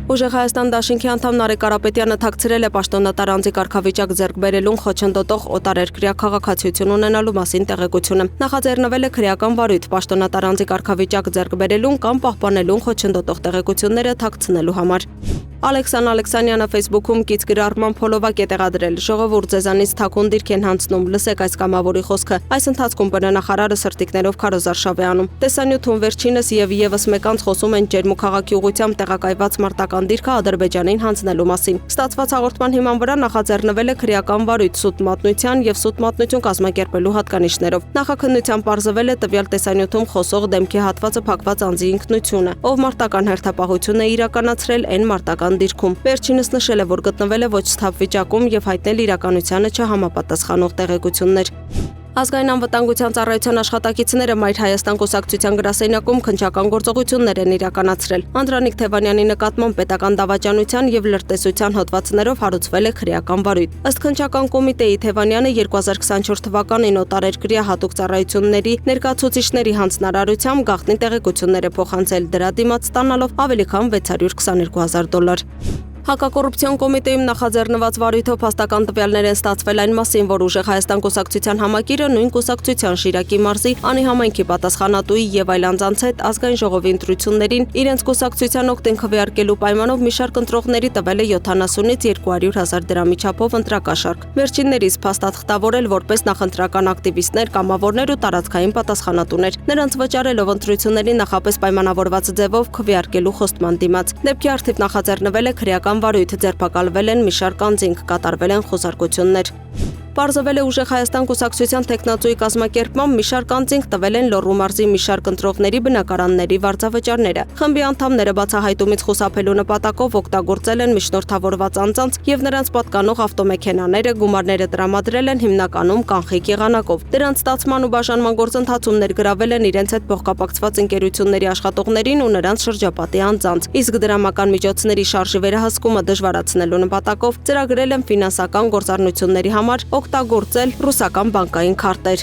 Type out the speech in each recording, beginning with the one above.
Ուժեղ Հայաստան դաշինքի անդամ Նարեկ Կարապետյանը թաքցրել է պաշտոնատար անձի կարգավիճակ ձեռք բերելուն խոչընդոտող օտարերկրյա քաղաքացիություն ունենալու մասին տեղեկությունը։ Նախաձեռնվել է քրեական վարույթ պաշտոնատար անձի կարգավիճակ ձեռք բերելուն կամ պահպանելուն խոչընդոտող տեղեկությունները թաքցնելու համար։ Ալեքսան Ալեքսանյանը Facebook-ում կից գրառման փոլովակ է տեղադրել. «Ժողովուրդ, ձեզանից թաքուն դիրք են հանձնում, լսեք այս կամավորի խոսքը»։ Այս ընթացքում բնանախարարը սրտիկներով քարոզարշավ է անում։ Տեսանյութում վերջինս եւ եւս մեկ անց խոսում են Ջերմու քաղաքի ուղղությամբ տեղակայված մարտական դիրքը Ադրբեջանին հանձնելու մասին։ Ստացված հաղորդման հիման վրա նախաձեռնվել է քրեական վարույթ սուտ մատնության եւ սուտ մատնություն կազմակերպելու հատկանիշներով։ Նախաքննությամբ պարզվել է տվյալ տեսանյութում խոսող դեմքի հատվածը փակված անձի ինքնությունը, ով մարտական հերթապահություն է իրականացրել այն մարտական դիրքում։ Վերջինս նշել է, որ գտնվել է ոչ սթափ վիճակում եւ հայտնել իրականությանը չհամապատասխանող տեղեկություններ։ Ազգային անվտանգության ծառայության աշխատակիցները Մայր Հայաստան կուսակցության գրասենյակում քննչական գործողություններ են իրականացրել։ Անդրանիկ Թևանյանի նկատմամբ պետական դավաճանության եւ լրտեսության հոդվածներով հարուցվել է քրեական վարույթ։ Ըստ քննչական կոմիտեի Թևանյանը 2024 թվականին օտարերկրյա հատուկ ծառայությունների ներկայացուցիչների հանձնարարությամբ գաղտնի տեղեկություններ է փոխանցել, դրա դիմաց ստանալով ավելի քան $622,000։ Հակակոռուպցիոն կոմիտեում նախաձեռնված վարույթով փաստական տվյալներ են ստացվել այն մասին, որ Ուժեղ Հայաստան կուսակցության համակիրը նույն կուսակցության Շիրակի մարզի անի համայնքի պատասխանատուի եւ այլ անձանց հետ ազգային ժողովի ընտրություններին իրենց կուսակցության օգտին քվեարկելու պայմանով մի շարք ընտրողների տվել է 70-ից 200,000 դրամի չափով ընտրակաշարք։ Վերջիններից փաստաթղթավորել որպես նախընտրական ակտիվիստներ, կամավորներ ու տարածքային պատասխանատուներ, նրանց վճարելով ընտրությունների նախապես պայմանավորված ձևով քվեարկելու խոստման դիմաց։ Դեպքի առթիվ նախաձեռնվել է քրեական վարույթ, ձերբակալվել են մի շարք անձինք, կատարվել են խոզարկություններ։ Պարզվել է Ուժեղ Հայաստան կուսակցության տեխնացուի կազմակերպմամբ մի շարք անձինք տվել են Լոռու մարզի մի շարք ընտրողների բնակարանների վարձավճարները։ Խմբի անդամները բացահայտումից խուսափելու նպատակով օգտագործել են միջնորդավորված անձանց եւ նրանց պատկանող ավտոմեքենաները, գումարները տրամադրել են հիմնականում կանխիկ եղանակով։ Դրանց ստացման ու բաժանման գործընթացում ներգրավել են իրենց հետ փոխկապակցված ընկերությունների աշխատողներին ու նրանց շրջապատի անձանց, իսկ դրամական միջոցների շարժի վերահսկումը դժվարացնելու նպատակով ծրագրել են ֆինանսական գործառնությունների համար օգտագործել ռուսական բանկային քարտեր։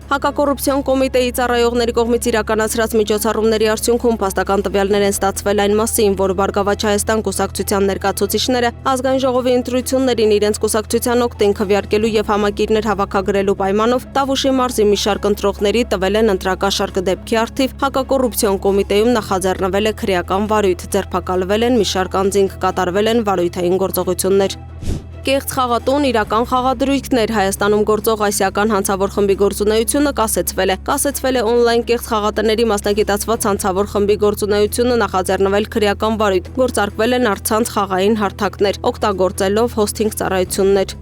Հակակոռուպցիոն կոմիտեի ծառայողների կողմից իրականացրած միջոցառումների արդյունքում փաստական տվյալներ են ստացվել այն մասին, որ Բարգավաճ Հայաստան կուսակցության ներկայացուցիչները ազգային ժողովի ընտրություններին իրենց կուսակցության օգտին քվեարկելու եւ համակիրներ հավաքագրելու պայմանով Տավուշի մարզի մի շարք ընտրողների տվել են ընտրակաշարք դեպքի առթիվ հակակոռուպցիոն կոմիտեում նախաձեռնվել է քրեական վարույթ, ձերբակալվել են մի շարք անձինք, կատարվել են վարույթային գործողություններ։ Կեղծ խաղատուն, իրական խաղադրույքներ Հայաստանում գործող ասիական հանցավոր խմբի գործունեությունը կասեցվել է օնլայն կեղծ խաղատների մասնագիտացված հանցավոր խմբի գործունեությունը նախաձեռնվել քրեական վարույթ, գործարկվել են առցանց խաղային հարթակներ, օգտագործելով հոսթինգ ծառայություններ։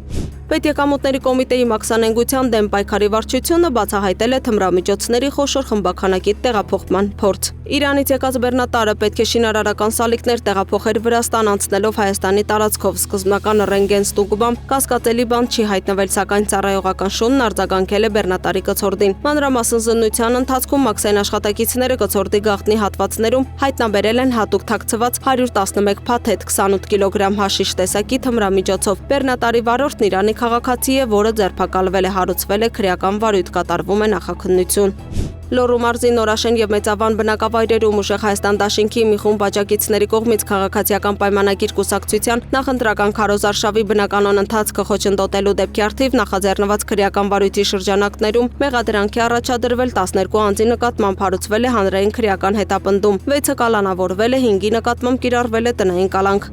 Պետեկամուտների կոմիտեի մաքսանենգության դեմ պայքարի վարչությունը բացահայտել է թմրամիջոցների խոշոր խմբականակի տեղափոխման փորձ։ Իրանից եկած բեռնատարը պետք է շինարարական սալիկներ տեղափոխեր Վրաստան անցնելով Հայաստանի տարածքով սկզբնական ռենտգեն ստուգմամբ կասկածելի բան չի հայտնվել, սակայն ծառայողական շունն արձագանքել է բեռնատարի կցորդին։ Մանրամասն զննության ընթացքում մաքսային աշխատակիցները կցորդի գաղտնի հատվածներում հայտնաբերել են հատուկ թաքցված 111 փաթեթ 28 կիլոգրամ հաշիշ տեսակի թմրամիջոցով։ Բեռնատարի վարորդն Իրանի քաղաքացի է, որը ձերբակալվել է, հարուցվել է քրեական վարույթ, կատարվում է նախաքննություն։ Լոռու մարզի Նորաշեն եւ Մեծավան բնակավայրերում Ուժեղ Հայաստան դաշինքի մի խումբ աջակիցների կողմից քաղաքացիական պայմանագիր կուսակցության նախընտրական քարոզարշավի բնականոն ընթացքը խոչընդոտելու դեպքի առթիվ նախաձեռնված քրեական վարույթի շրջանակներում մեղադրանք է առաջադրվել 12 անձի նկատմամբ, հարուցվել է հանրային քրեական հետապնդում, 6-ը կալանավորվել է, 5-ի նկատմամբ կիրառվել է տնային կալանք։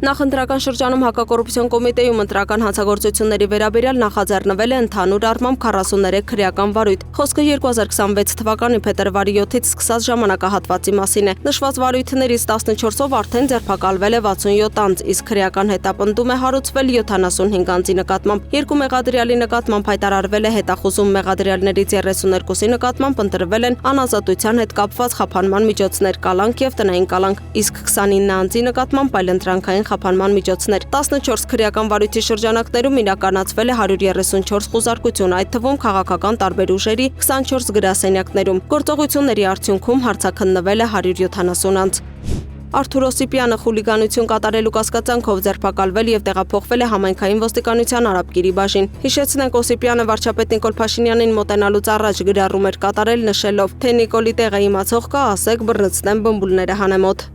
Նախընտրական շրջանում հակակոռուպցիոն կոմիտեում ընտրական հանցագործությունների վերաբերյալ նախաձեռնվել է ընդհանուր առմամբ 43 քրեական վարույթ։ Խոսքը 2026 թվականի փետրվարի 7-ից սկսած ժամանակահատվածի մասին է։ Նշված վարույթներից 14-ով արդեն ձերբակալվել է 67 անձ, իսկ քրեական հետապնդում է հարուցվել 75 անձի նկատմամբ։ Երկու մեղադրյալի նկատմամբ հայտարարվել է հետախուզում, մեղադրյալներից 32-ի նկատմամբ ընտրվել են անազատության հետ կապված խափանման միջոցներ, կալանք եւ տնային կալանք, իսկ 29 անձի նկատմամբ այլընտրանքային խափանման միջոցներ։ 14 քրեական վարույթի շրջանակներում իրականացվել է 134 խուզարկություն, այդ թվում քաղաքական տարբեր ուժերի 24 գրասենյակներում։ Գործողությունների արդյունքում հարցաքննվել է 170 անձ։ Արթուր Օսիպյանը խուլիգանություն կատարելու կասկածանքով ձերբակալվել եւ տեղափոխվել է համայնքային ոստիկանության Արաբկիրի բաժին։ Հիշեցնենք, Օսիպյանը վարչապետ Նիկոլ Փաշինյանին մոտենալուց առաջ գրառում էր կատարել, նշելով, թե Նիկոլի տեղը իմացող կա, ասեք, բռնցնեմ բմբուլները հանեմ օդ։